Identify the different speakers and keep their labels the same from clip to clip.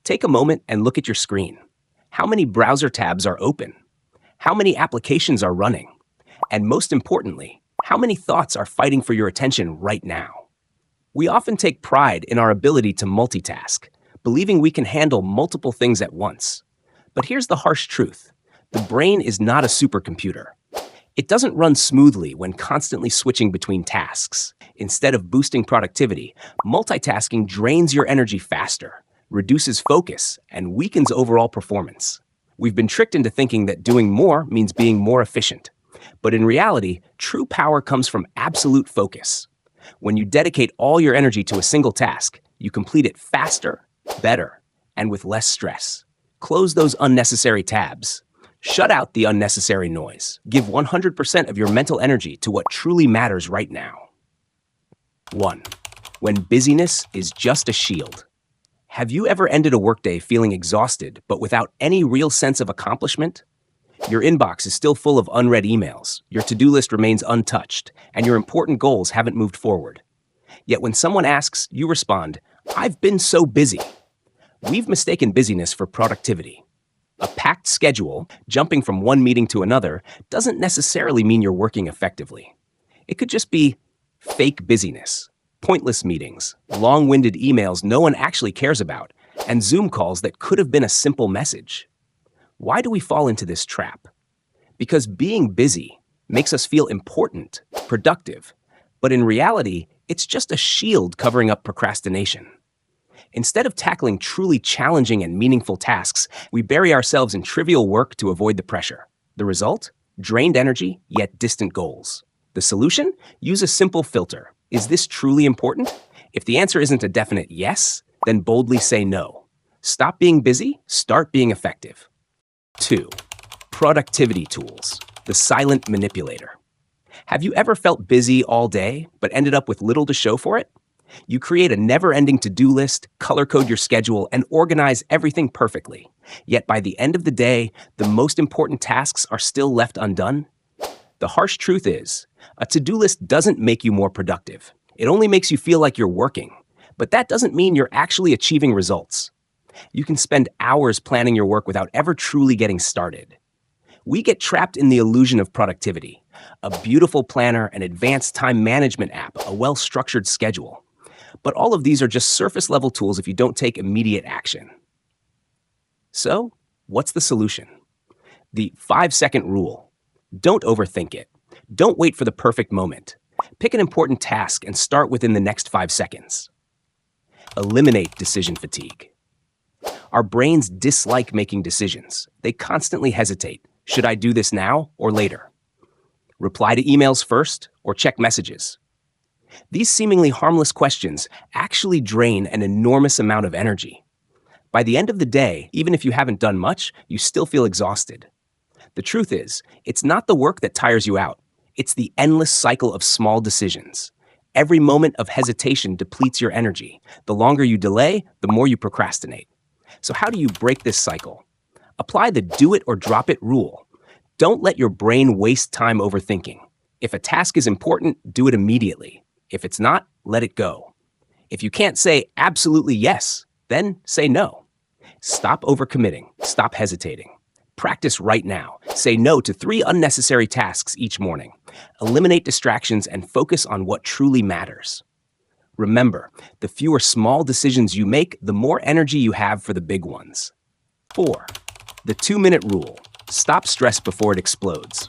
Speaker 1: Take a moment and look at your screen. How many browser tabs are open? How many applications are running? And most importantly, how many thoughts are fighting for your attention right now? We often take pride in our ability to multitask, believing we can handle multiple things at once. But here's the harsh truth. The brain is not a supercomputer. It doesn't run smoothly when constantly switching between tasks. Instead of boosting productivity, multitasking drains your energy faster, reduces focus, and weakens overall performance. We've been tricked into thinking that doing more means being more efficient. But in reality, true power comes from absolute focus. When you dedicate all your energy to a single task, you complete it faster, better, and with less stress. Close those unnecessary tabs. Shut out the unnecessary noise. Give 100% of your mental energy to what truly matters right now. 1. When busyness is just a shield. Have you ever ended a workday feeling exhausted but without any real sense of accomplishment? Your inbox is still full of unread emails, your to-do list remains untouched, and your important goals haven't moved forward. Yet when someone asks, you respond, "I've been so busy." We've mistaken busyness for productivity. A packed schedule, jumping from one meeting to another, doesn't necessarily mean you're working effectively. It could just be fake busyness, pointless meetings, long-winded emails no one actually cares about, and Zoom calls that could have been a simple message. Why do we fall into this trap? Because being busy makes us feel important, productive, but in reality, it's just a shield covering up procrastination. Instead of tackling truly challenging and meaningful tasks, we bury ourselves in trivial work to avoid the pressure. The result? Drained energy, yet distant goals. The solution? Use a simple filter. Is this truly important? If the answer isn't a definite yes, then boldly say no. Stop being busy, start being effective. 2. Productivity tools. The silent manipulator. Have you ever felt busy all day, but ended up with little to show for it? You create a never-ending to-do list, color-code your schedule, and organize everything perfectly. Yet by the end of the day, the most important tasks are still left undone. The harsh truth is, a to-do list doesn't make you more productive. It only makes you feel like you're working. But that doesn't mean you're actually achieving results. You can spend hours planning your work without ever truly getting started. We get trapped in the illusion of productivity. A beautiful planner, an advanced time management app, a well-structured schedule. But all of these are just surface-level tools if you don't take immediate action. So, what's the solution? The 5-second rule. Don't overthink it. Don't wait for the perfect moment. Pick an important task and start within the next 5 seconds. Eliminate decision fatigue. Our brains dislike making decisions. They constantly hesitate. Should I do this now or later? Reply to emails first or check messages. These seemingly harmless questions actually drain an enormous amount of energy. By the end of the day, even if you haven't done much, you still feel exhausted. The truth is, it's not the work that tires you out. It's the endless cycle of small decisions. Every moment of hesitation depletes your energy. The longer you delay, the more you procrastinate. So how do you break this cycle? Apply the do it or drop it rule. Don't let your brain waste time overthinking. If a task is important, do it immediately. If it's not, let it go. If you can't say absolutely yes, then say no. Stop overcommitting. Stop hesitating. Practice right now. Say no to 3 unnecessary tasks each morning. Eliminate distractions and focus on what truly matters. Remember, the fewer small decisions you make, the more energy you have for the big ones. 4. The 2-minute rule. Stop stress before it explodes.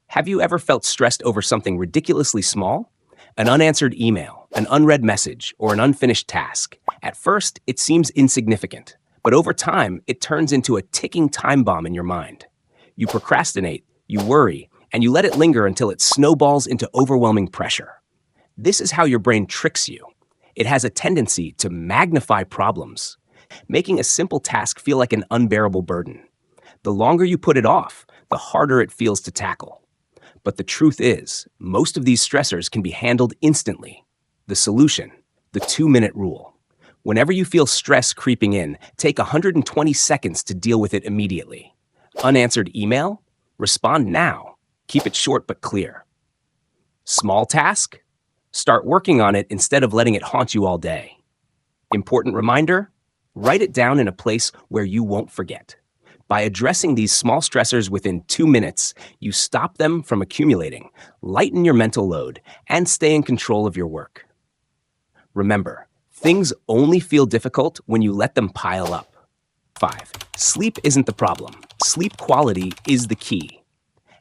Speaker 1: Have you ever felt stressed over something ridiculously small? An unanswered email, an unread message, or an unfinished task. At first, it seems insignificant, but over time, it turns into a ticking time bomb in your mind. You procrastinate, you worry, and you let it linger until it snowballs into overwhelming pressure. This is how your brain tricks you. It has a tendency to magnify problems, making a simple task feel like an unbearable burden. The longer you put it off, the harder it feels to tackle. But the truth is, most of these stressors can be handled instantly. The solution, the 2-minute rule. Whenever you feel stress creeping in, take 120 seconds to deal with it immediately. Unanswered email? Respond now. Keep it short but clear. Small task? Start working on it instead of letting it haunt you all day. Important reminder? Write it down in a place where you won't forget. By addressing these small stressors within 2 minutes, you stop them from accumulating, lighten your mental load, and stay in control of your work. Remember, things only feel difficult when you let them pile up. 5. Sleep isn't the problem. Sleep quality is the key.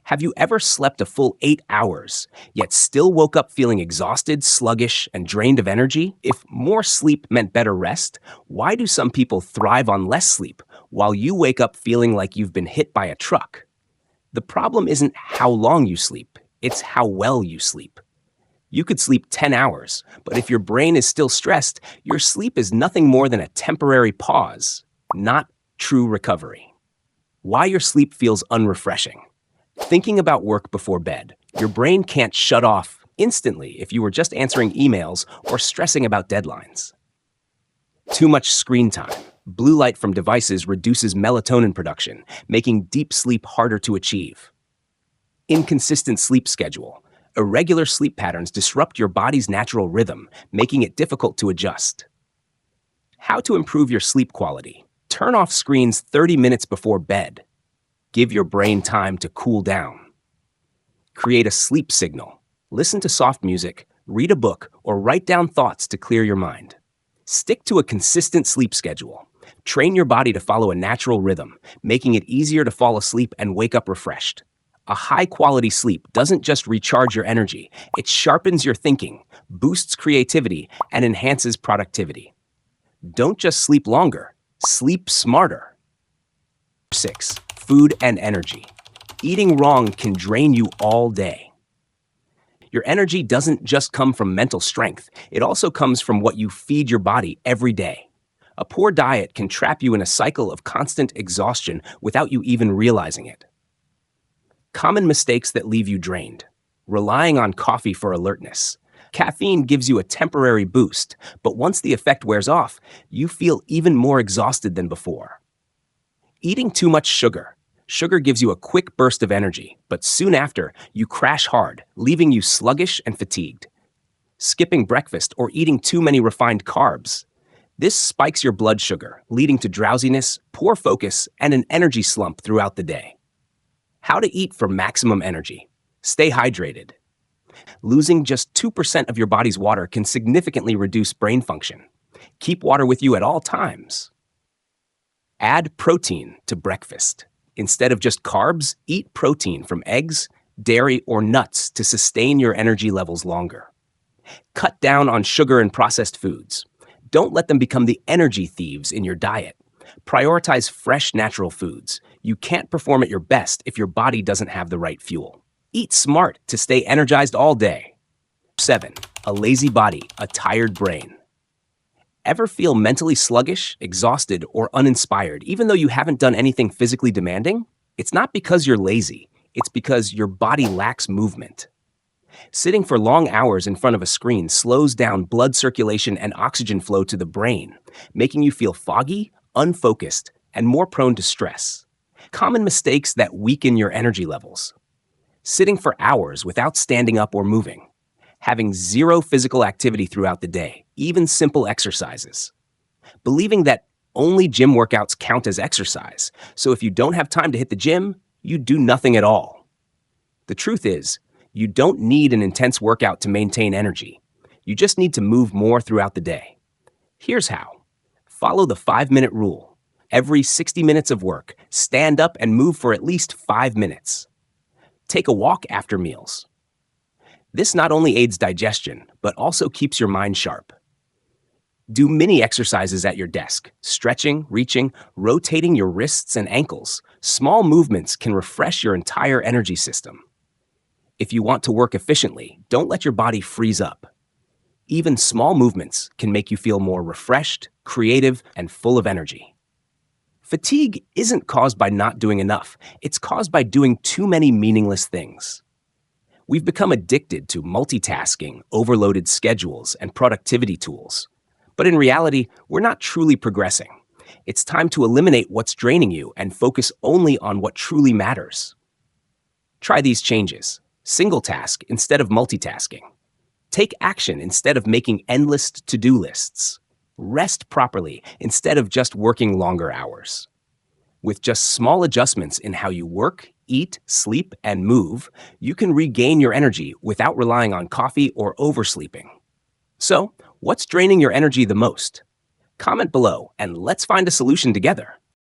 Speaker 1: Have you ever slept a full 8 hours, yet still woke up feeling exhausted, sluggish, and drained of energy? If more sleep meant better rest, why do some people thrive on less sleep while you wake up feeling like you've been hit by a truck? The problem isn't how long you sleep, it's how well you sleep. You could sleep 10 hours, but if your brain is still stressed, your sleep is nothing more than a temporary pause, not true recovery. Why your sleep feels unrefreshing. Thinking about work before bed, your brain can't shut off instantly if you were just answering emails or stressing about deadlines. Too much screen time. Blue light from devices reduces melatonin production, making deep sleep harder to achieve. Inconsistent sleep schedule. Irregular sleep patterns disrupt your body's natural rhythm, making it difficult to adjust. How to improve your sleep quality. Turn off screens 30 minutes before bed. Give your brain time to cool down. Create a sleep signal. Listen to soft music, read a book, or write down thoughts to clear your mind. Stick to a consistent sleep schedule. Train your body to follow a natural rhythm, making it easier to fall asleep and wake up refreshed. A high-quality sleep doesn't just recharge your energy, it sharpens your thinking, boosts creativity, and enhances productivity. Don't just sleep longer, sleep smarter. 6. Food and energy. Eating wrong can drain you all day. Your energy doesn't just come from mental strength, it also comes from what you feed your body every day. A poor diet can trap you in a cycle of constant exhaustion without you even realizing it. Common mistakes that leave you drained. Relying on coffee for alertness. Caffeine gives you a temporary boost, but once the effect wears off, you feel even more exhausted than before. Eating too much sugar. Sugar gives you a quick burst of energy, but soon after, you crash hard, leaving you sluggish and fatigued. Skipping breakfast or eating too many refined carbs. This spikes your blood sugar, leading to drowsiness, poor focus, and an energy slump throughout the day. How to eat for maximum energy. Stay hydrated. Losing just 2% of your body's water can significantly reduce brain function. Keep water with you at all times. Add protein to breakfast. Instead of just carbs, eat protein from eggs, dairy, or nuts to sustain your energy levels longer. Cut down on sugar and processed foods. Don't let them become the energy thieves in your diet. Prioritize fresh, natural foods. You can't perform at your best if your body doesn't have the right fuel. Eat smart to stay energized all day. 7. A lazy body, a tired brain. Ever feel mentally sluggish, exhausted, or uninspired, even though you haven't done anything physically demanding? It's not because you're lazy. It's because your body lacks movement. Sitting for long hours in front of a screen slows down blood circulation and oxygen flow to the brain, making you feel foggy, unfocused, and more prone to stress. Common mistakes that weaken your energy levels. Sitting for hours without standing up or moving. Having zero physical activity throughout the day, even simple exercises. Believing that only gym workouts count as exercise, so if you don't have time to hit the gym, you do nothing at all. The truth is, you don't need an intense workout to maintain energy. You just need to move more throughout the day. Here's how. Follow the 5-minute rule. Every 60 minutes of work, stand up and move for at least 5 minutes. Take a walk after meals. This not only aids digestion, but also keeps your mind sharp. Do mini exercises at your desk, stretching, reaching, rotating your wrists and ankles. Small movements can refresh your entire energy system. If you want to work efficiently, don't let your body freeze up. Even small movements can make you feel more refreshed, creative, and full of energy. Fatigue isn't caused by not doing enough. It's caused by doing too many meaningless things. We've become addicted to multitasking, overloaded schedules, and productivity tools. But in reality, we're not truly progressing. It's time to eliminate what's draining you and focus only on what truly matters. Try these changes. Single task instead of multitasking. Take action instead of making endless to-do lists. Rest properly instead of just working longer hours. With just small adjustments in how you work, eat, sleep, and move, you can regain your energy without relying on coffee or oversleeping. So, what's draining your energy the most? Comment below and let's find a solution together.